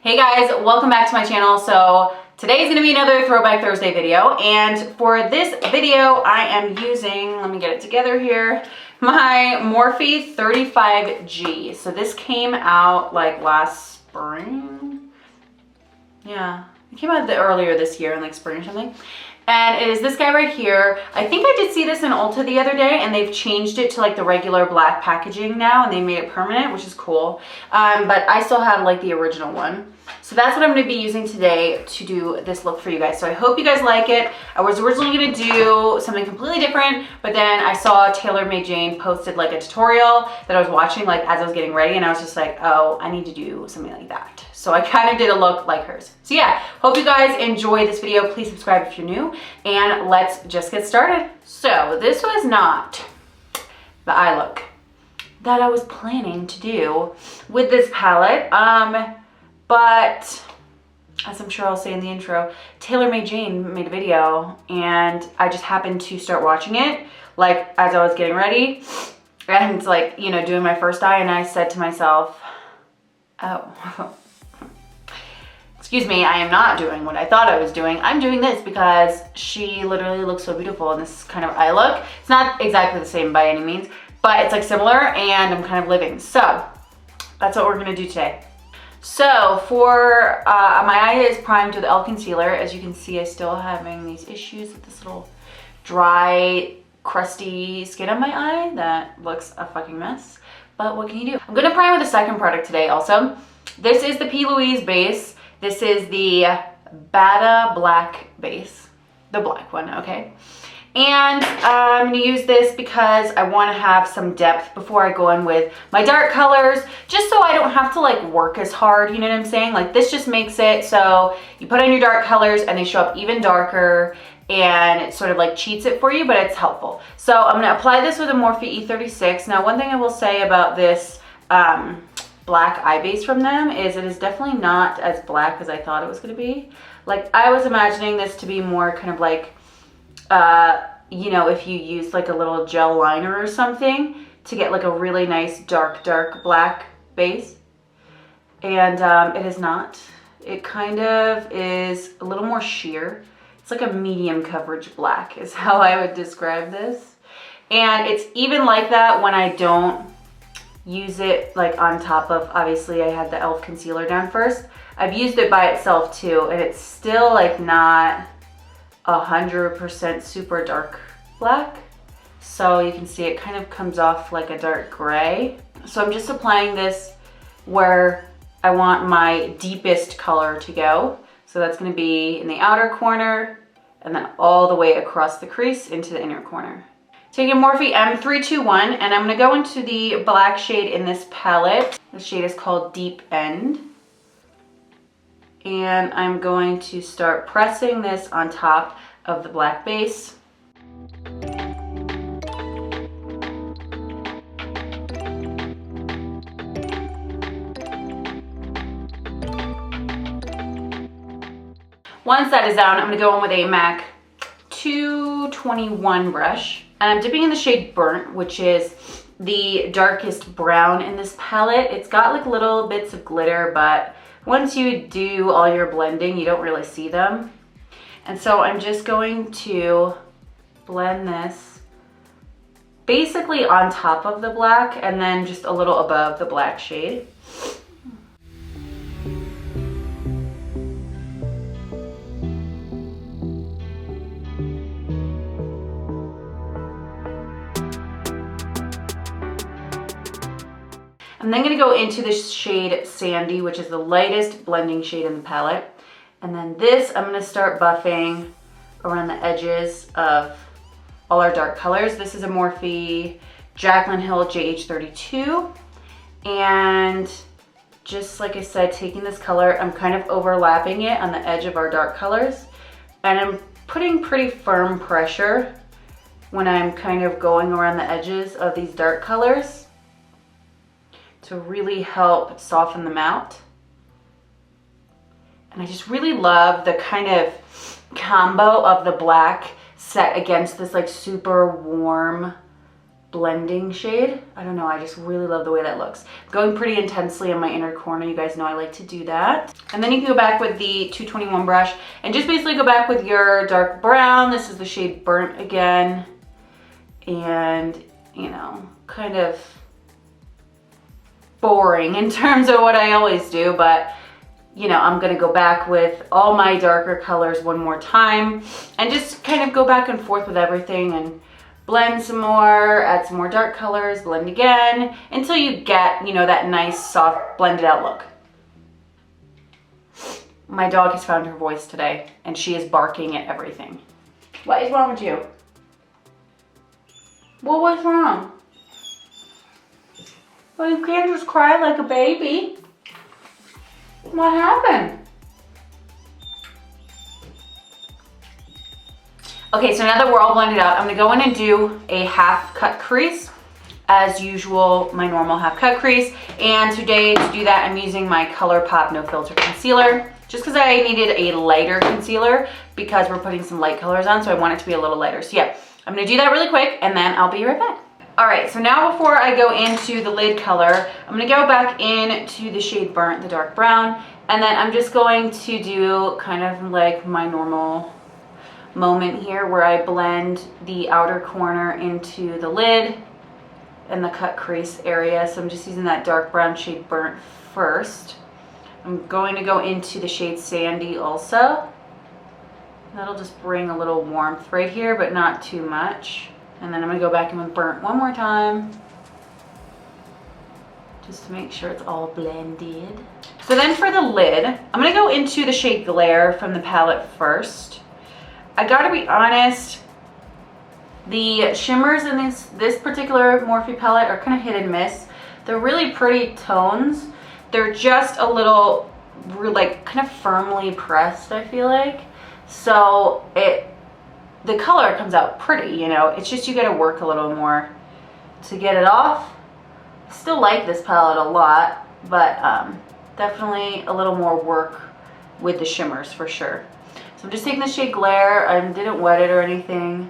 Hey guys, welcome back to my channel. So today's gonna be another Throwback Thursday video, and for this video I am using, let me get it together here, my Morphe 35G. So this came out like last spring. Yeah, it came out earlier this year in like spring or something. And it is this guy right here. I think I did see this in Ulta the other day, and they've changed it to like the regular black packaging now, and they made it permanent, which is cool. But I still have like the original one. So that's what I'm gonna be using today to do this look for you guys. So I hope you guys like it. I was originally gonna do something completely different, but then I saw Taylor Made Jane posted like a tutorial that I was watching like as I was getting ready, and I was just like, oh, I need to do something like that. So I kind of did a look like hers. So yeah, hope you guys enjoy this video. Please subscribe if you're new, and let's just get started. So this was not the eye look that I was planning to do with this palette. But as I'm sure I'll say in the intro, Taylor Made Jane made a video, and I just happened to start watching it like as I was getting ready and like, you know, doing my first eye, and I said to myself, oh, excuse me, I am not doing what I thought I was doing. I'm doing this because she literally looks so beautiful in this kind of eye look. It's not exactly the same by any means, but it's like similar, and I'm kind of living. So that's what we're gonna do today. So for my eye is primed with e.l.f. concealer. As you can see, I'm still having these issues with this little dry, crusty skin on my eye that looks a fucking mess. But what can you do? I'm gonna prime with a second product today also. This is the LOUISE base. This is the Bada Black base, the black one, okay? And I'm gonna use this because I wanna have some depth before I go in with my dark colors, just so I don't have to like work as hard, you know what I'm saying? Like this just makes it so you put on your dark colors and they show up even darker, and it sort of like cheats it for you, but it's helpful. So I'm gonna apply this with a Morphe E36. Now, one thing I will say about this black eye base from them is it is definitely not as black as I thought it was gonna be. Like I was imagining this to be more kind of like, you know, if you use like a little gel liner or something to get like a really nice dark black base. And it is not. It kind of is a little more sheer. It's like a medium coverage black is how I would describe this. And it's even like that when I don't use it like on top of, obviously I had the e.l.f. concealer down first. I've used it by itself too, and it's still like not 100% super dark black. So you can see it kind of comes off like a dark gray. So I'm just applying this where I want my deepest color to go. So that's gonna be in the outer corner and then all the way across the crease into the inner corner. Taking Morphe M321, and I'm gonna go into the black shade in this palette. The shade is called Deep End. And I'm going to start pressing this on top of the black base. Once that is down, I'm gonna go in with a MAC 221 brush. And I'm dipping in the shade Burnt, which is the darkest brown in this palette. It's got like little bits of glitter, but once you do all your blending, you don't really see them. And so I'm just going to blend this basically on top of the black and then just a little above the black shade. I'm then gonna go into the shade Sandy, which is the lightest blending shade in the palette. And then this, I'm gonna start buffing around the edges of all our dark colors. This is a Morphe Jaclyn Hill JH32. And just like I said, taking this color, I'm kind of overlapping it on the edge of our dark colors. And I'm putting pretty firm pressure when I'm kind of going around the edges of these dark colors to really help soften them out. And I just really love the kind of combo of the black set against this like super warm blending shade. I don't know, I just really love the way that looks. Going pretty intensely in my inner corner. You guys know I like to do that. And then you can go back with the 221 brush and just basically go back with your dark brown. This is the shade Burnt again. And, you know, kind of boring in terms of what I always do, but you know, I'm gonna go back with all my darker colors one more time and just kind of go back and forth with everything and blend some more, add some more dark colors, blend again, until you get, you know, that nice, soft, blended out look. My dog has found her voice today and she is barking at everything. What is wrong with you? Well, what's wrong? Well, you can't just cry like a baby. What happened? Okay, so now that we're all blended out, I'm gonna go in and do a half cut crease. As usual, my normal half cut crease. And today to do that, I'm using my ColourPop No Filter Concealer. Just because I needed a lighter concealer because we're putting some light colors on, so I want it to be a little lighter. So yeah, I'm gonna do that really quick and then I'll be right back. All right, so now before I go into the lid color, I'm gonna go back into the shade Burnt, the dark brown, and then I'm just going to do kind of like my normal moment here where I blend the outer corner into the lid and the cut crease area. So I'm just using that dark brown shade Burnt first. I'm going to go into the shade Sandy also. That'll just bring a little warmth right here, but not too much. And then I'm gonna go back in with Burnt one more time, just to make sure it's all blended. So then for the lid, I'm gonna go into the shade Glare from the palette first. I gotta be honest, the shimmers in this particular Morphe palette are kind of hit and miss. They're really pretty tones. They're just a little, like, kind of firmly pressed, I feel like. So the color comes out pretty, you know, it's just you gotta work a little more to get it off. I still like this palette a lot, but definitely a little more work with the shimmers for sure. So I'm just taking the shade Glare, I didn't wet it or anything,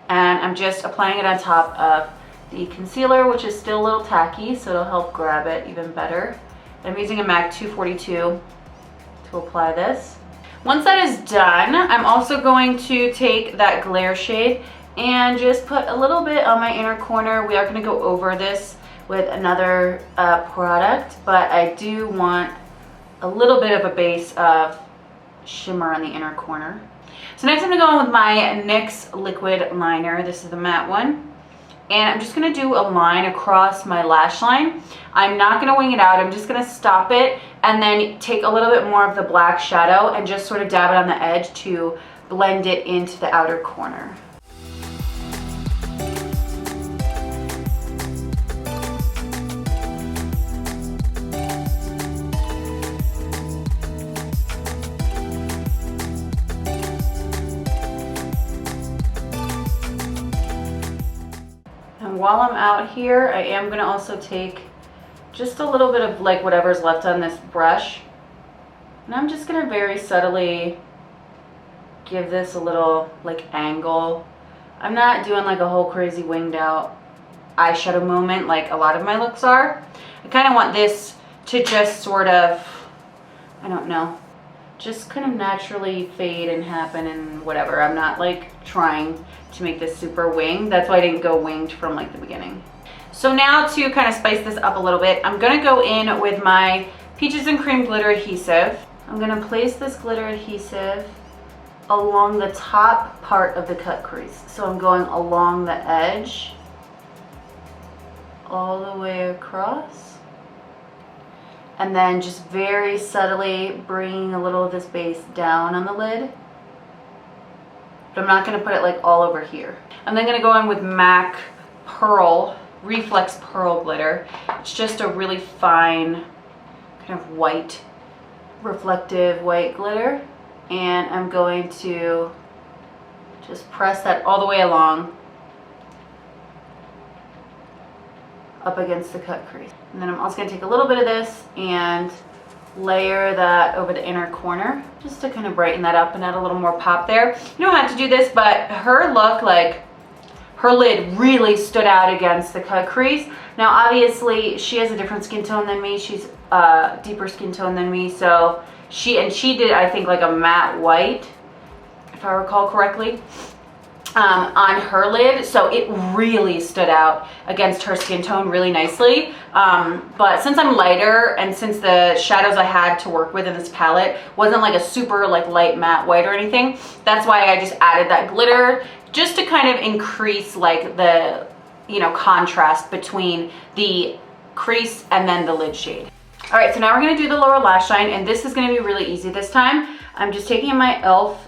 and I'm just applying it on top of the concealer, which is still a little tacky, so it'll help grab it even better. I'm using a MAC 242 to apply this. Once that is done, I'm also going to take that Glare shade and just put a little bit on my inner corner. We are going to go over this with another product, but I do want a little bit of a base of shimmer on the inner corner. So next I'm going to go in with my NYX liquid liner. This is the matte one. And I'm just gonna do a line across my lash line. I'm not gonna wing it out, I'm just gonna stop it and then take a little bit more of the black shadow and just sort of dab it on the edge to blend it into the outer corner. While I'm out here, I am gonna also take just a little bit of like whatever's left on this brush, and I'm just gonna very subtly give this a little like angle. I'm not doing like a whole crazy winged out eyeshadow moment like a lot of my looks are. I kind of want this to just sort of, I don't know, just kind of naturally fade and happen and whatever. I'm not like trying to make this super winged. That's why I didn't go winged from like the beginning. So now to kind of spice this up a little bit, I'm gonna go in with my Peaches and Cream glitter adhesive. I'm gonna place this glitter adhesive along the top part of the cut crease. So I'm going along the edge, all the way across. And then just very subtly bringing a little of this base down on the lid. But I'm not gonna put it like all over here. I'm then gonna go in with MAC Pearl, Reflex Pearl glitter. It's just a really fine, kind of white, reflective white glitter. And I'm going to just press that all the way along, up against the cut crease. And then I'm also gonna take a little bit of this and layer that over the inner corner just to kind of brighten that up and add a little more pop there. You don't have to do this, but her look, like her lid really stood out against the cut crease. Now obviously she has a different skin tone than me. She's deeper skin tone than me, so she did, I think, like a matte white, if I recall correctly, on her lid, so it really stood out against her skin tone really nicely. But since I'm lighter, and since the shadows I had to work with in this palette wasn't like a super like light matte white or anything, that's why I just added that glitter, just to kind of increase like the, you know, contrast between the crease and then the lid shade. All right, so now we're gonna do the lower lash line, and this is gonna be really easy this time. I'm just taking my e.l.f.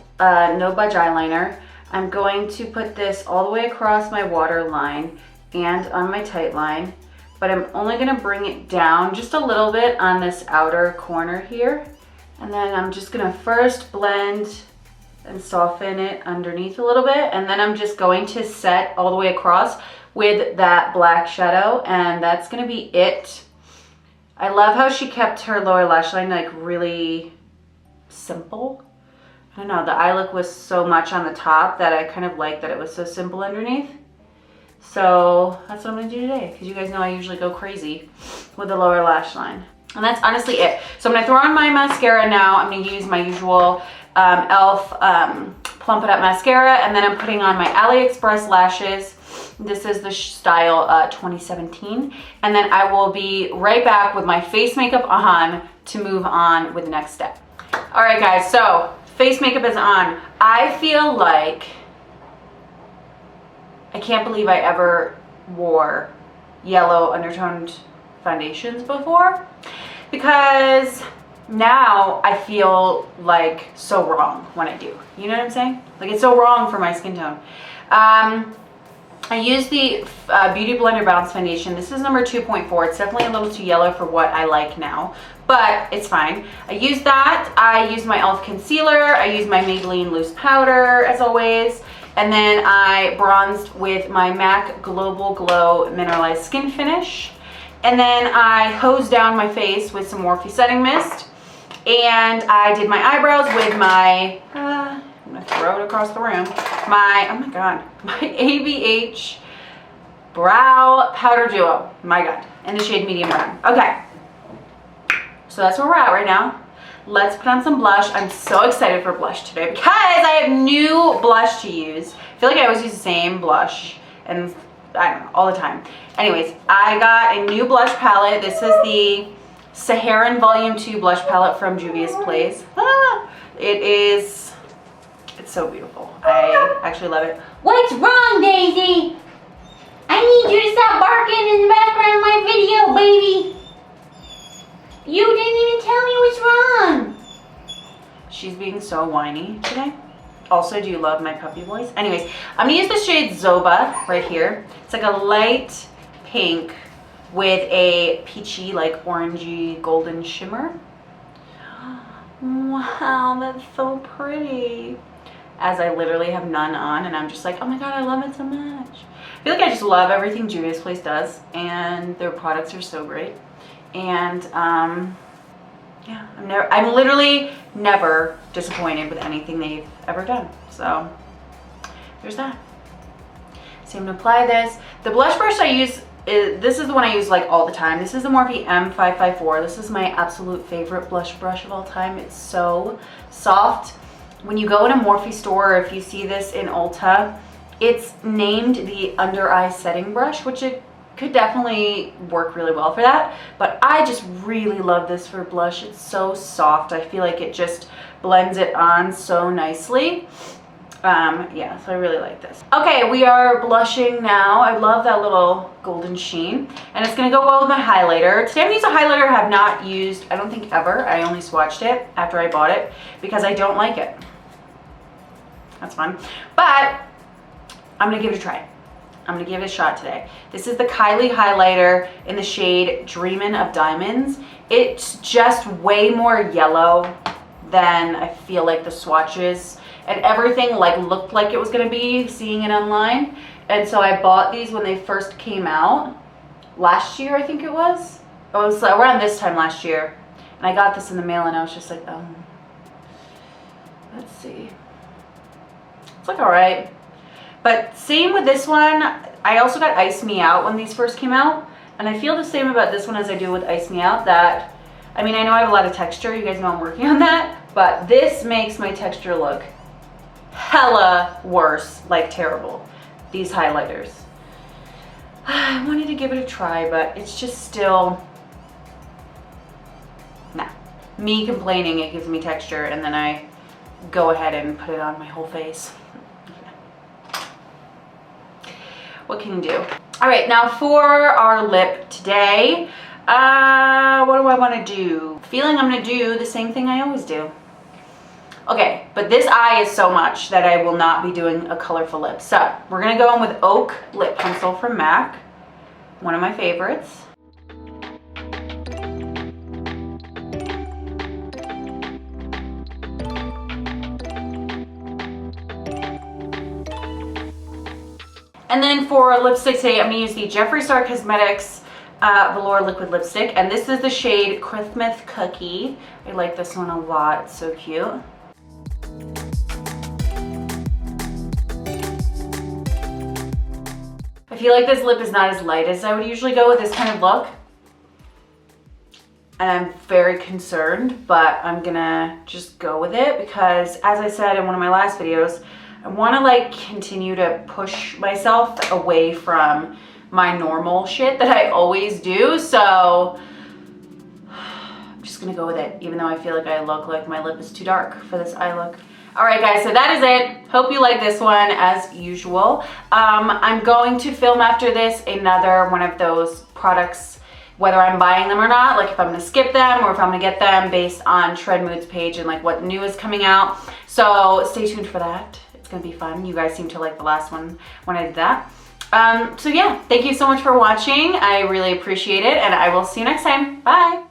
No Budge eyeliner. I'm going to put this all the way across my waterline and on my tight line, but I'm only gonna bring it down just a little bit on this outer corner here. And then I'm just gonna first blend and soften it underneath a little bit, and then I'm just going to set all the way across with that black shadow, and that's gonna be it. I love how she kept her lower lash line like really simple. I don't know, the eye look was so much on the top that I kind of like that it was so simple underneath. So that's what I'm gonna do today, because you guys know I usually go crazy with the lower lash line. And that's honestly it. So I'm gonna throw on my mascara now. I'm gonna use my usual e.l.f. Plump It Up mascara, and then I'm putting on my AliExpress lashes. This is the style 2017. And then I will be right back with my face makeup on to move on with the next step. All right guys, so face makeup is on. I feel like, I can't believe I ever wore yellow undertoned foundations before, because now I feel like so wrong when I do. You know what I'm saying? Like, it's so wrong for my skin tone. I use the Beauty Blender Bounce Foundation. This is number 2.4. It's definitely a little too yellow for what I like now, but it's fine. I use that. I use my e.l.f. concealer. I use my Maybelline loose powder, as always. And then I bronzed with my MAC Global Glow Mineralized Skin Finish. And then I hosed down my face with some Morphe Setting Mist. And I did my eyebrows with my, I'm gonna throw it across the room, my, oh my God, my ABH Brow Powder Duo, my God, in the shade Medium Brown. Okay, so that's where we're at right now. Let's put on some blush. I'm so excited for blush today because I have new blush to use. I feel like I always use the same blush, and I don't know, all the time. Anyways, I got a new blush palette. This is the Saharan Volume 2 blush palette from Juvia's Place. It's so beautiful. I actually love it. What's wrong, Daisy? I need you to stop barking in the background of my video, baby. You didn't even tell me what's wrong. She's being so whiny today. Also, do you love my puppy voice? Anyways, I'm gonna use the shade Zoba right here. It's like a light pink with a peachy, like orangey golden shimmer. Wow, that's so pretty. As I literally have none on, and I'm just like, oh my God, I love it so much. I feel like I just love everything Juvia's Place does, and their products are so great. And yeah, I'm literally never disappointed with anything they've ever done. So there's that. So I'm gonna apply this. The blush brush I use, this is the one I use like all the time. This is the Morphe M554. This is my absolute favorite blush brush of all time. It's so soft. When you go in a Morphe store, or if you see this in Ulta, it's named the under eye setting brush, which it could definitely work really well for that. But I just really love this for blush. It's so soft. I feel like it just blends it on so nicely. Yeah, so I really like this. Okay, we are blushing now. I love that little golden sheen, and it's gonna go well with my highlighter. Today I'm gonna use a highlighter I have not used, I don't think ever. I only swatched it after I bought it because I don't like it. That's fun, but I'm gonna give it a try. I'm gonna give it a shot today. This is the KYLIE highlighter in the shade Dreamin' of Diamonds. It's just way more yellow than I feel like the swatches, and everything like looked like it was gonna be seeing it online. And so I bought these when they first came out last year, I think it was. It was around this time last year, and I got this in the mail, and I was just like, let's see. It's like all right. But same with this one. I also got Ice Me Out when these first came out. And I feel the same about this one as I do with Ice Me Out, that, I mean, I know I have a lot of texture. You guys know I'm working on that. But this makes my texture look hella worse, like terrible. These highlighters. I wanted to give it a try, but it's just still, nah. Me complaining, it gives me texture, and then I go ahead and put it on my whole face. What can you do? All right, now for our lip today, what do I want to do? Feeling I'm going to do the same thing I always do. Okay, but this eye is so much that I will not be doing a colorful lip. So we're going to go in with Oak Lip Pencil from MAC, one of my favorites. And then for lipstick today, I'm going to use the Jeffree Star Cosmetics Velour Liquid Lipstick. And this is the shade Christmas Cookie. I like this one a lot. It's so cute. I feel like this lip is not as light as I would usually go with this kind of look. And I'm very concerned, but I'm going to just go with it because, as I said in one of my last videos, I want to like continue to push myself away from my normal shit that I always do. So I'm just gonna go with it, even though I feel like I look like my lip is too dark for this eye look. All right, guys, so that is it. Hope you like this one as usual. I'm going to film after this another one of those products, whether I'm buying them or not, like if I'm gonna skip them or if I'm gonna get them based on Shred Mood's page and like what new is coming out. So stay tuned for that. It's gonna be fun. You guys seem to like the last one when I did that. So yeah, thank you so much for watching. I really appreciate it, and I will see you next time. Bye.